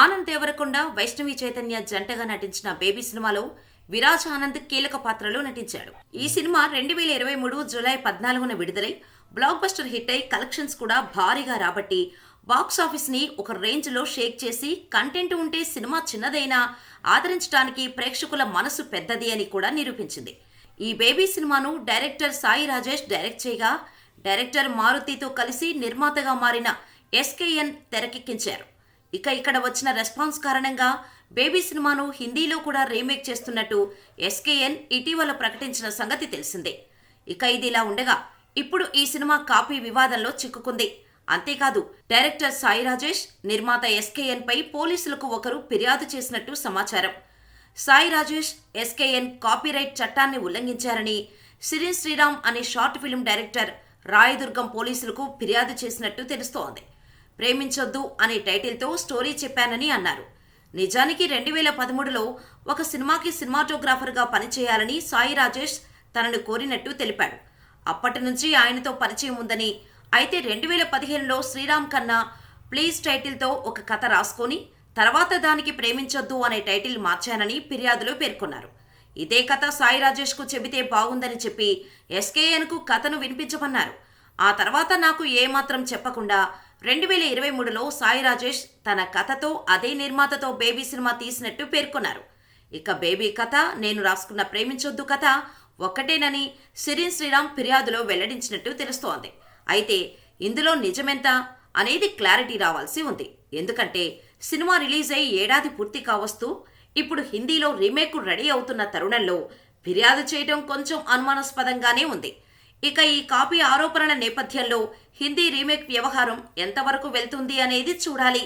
ఆనంద్ దేవరకొండ, వైష్ణవి చైతన్య జంటగా నటించిన బేబీ సినిమాలో విరాజ్ ఆనంద్ కీలక పాత్రలో నటించాడు. ఈ సినిమా 2023 జూలై 14న విడుదలై బ్లాక్ బస్టర్ హిట్ అయి కలెక్షన్స్ కూడా భారీగా రాబట్టి బాక్స్ ఆఫీస్ ని ఒక రేంజ్ లో షేక్ చేసి, కంటెంట్ ఉంటే సినిమా చిన్నదైనా ఆదరించడానికి ప్రేక్షకుల మనసు పెద్దది అని కూడా నిరూపించింది. ఈ బేబీ సినిమాను డైరెక్టర్ సాయి రాజేష్ డైరెక్ట్ చేయగా, డైరెక్టర్ మారుతితో కలిసి నిర్మాతగా మారిన ఎస్కేఎన్ తెరకెక్కించారు. ఇక్కడ వచ్చిన రెస్పాన్స్ కారణంగా బేబీ సినిమాను హిందీలో కూడా రీమేక్ చేస్తున్నట్టు ఎస్కేఎన్ ఇటీవల ప్రకటించిన సంగతి తెలిసిందే. ఇదిలా ఉండగా ఇప్పుడు ఈ సినిమా కాపీ వివాదంలో చిక్కుకుంది. అంతేకాదు, డైరెక్టర్ సాయి రాజేష్, నిర్మాత ఎస్కేఎన్ పై పోలీసులకు ఒకరు ఫిర్యాదు చేసినట్టు సమాచారం. సాయి రాజేష్, ఎస్కేఎన్ కాపీరైట్ చట్టాన్ని ఉల్లంఘించారని సిరిన్ శ్రీరామ్ అనే షార్ట్ ఫిల్మ్ డైరెక్టర్ రాయదుర్గం పోలీసులకు ఫిర్యాదు చేసినట్టు తెలుస్తోంది. ప్రేమించొద్దు అనే టైటిల్తో స్టోరీ చెప్పానని అన్నారు. నిజానికి 2013లో ఒక సినిమాకి సినిమాటోగ్రాఫర్గా పనిచేయాలని సాయి రాజేష్ తనను కోరినట్టు తెలిపాడు. అప్పటి నుంచి ఆయనతో పరిచయం ఉందని, అయితే 2015లో శ్రీరామ్ కన్నా ప్లీజ్ టైటిల్తో ఒక కథ రాసుకొని తర్వాత దానికి ప్రేమించొద్దు అనే టైటిల్ మార్చానని ఫిర్యాదులో పేర్కొన్నారు. ఇదే కథ సాయి రాజేష్కు చెబితే బాగుందని చెప్పి ఎస్కేఎన్కు కథను వినిపించమన్నారు. ఆ తర్వాత నాకు ఏమాత్రం చెప్పకుండా 2023లో సాయి రాజేష్ తన కథతో అదే నిర్మాతతో బేబీ సినిమా తీసినట్టు పేర్కొన్నారు. బేబీ కథ, నేను రాసుకున్న ప్రేమించొద్దు కథ ఒక్కటేనని సిరిన్ శ్రీరామ్ ఫిర్యాదులో వెల్లడించినట్టు తెలుస్తోంది. అయితే ఇందులో నిజమెంత అనేది క్లారిటీ రావాల్సి ఉంది. ఎందుకంటే సినిమా రిలీజ్ అయి ఏడాది పూర్తి కావస్తూ ఇప్పుడు హిందీలో రీమేక్ రెడీ అవుతున్న తరుణంలో ఫిర్యాదు చేయడం కొంచెం అనుమానాస్పదంగానే ఉంది. ఈ కాపీ ఆరోపణల నేపథ్యంలో హిందీ రీమేక్ వ్యవహారం ఎంతవరకు వెళ్తుంది అనేది చూడాలి.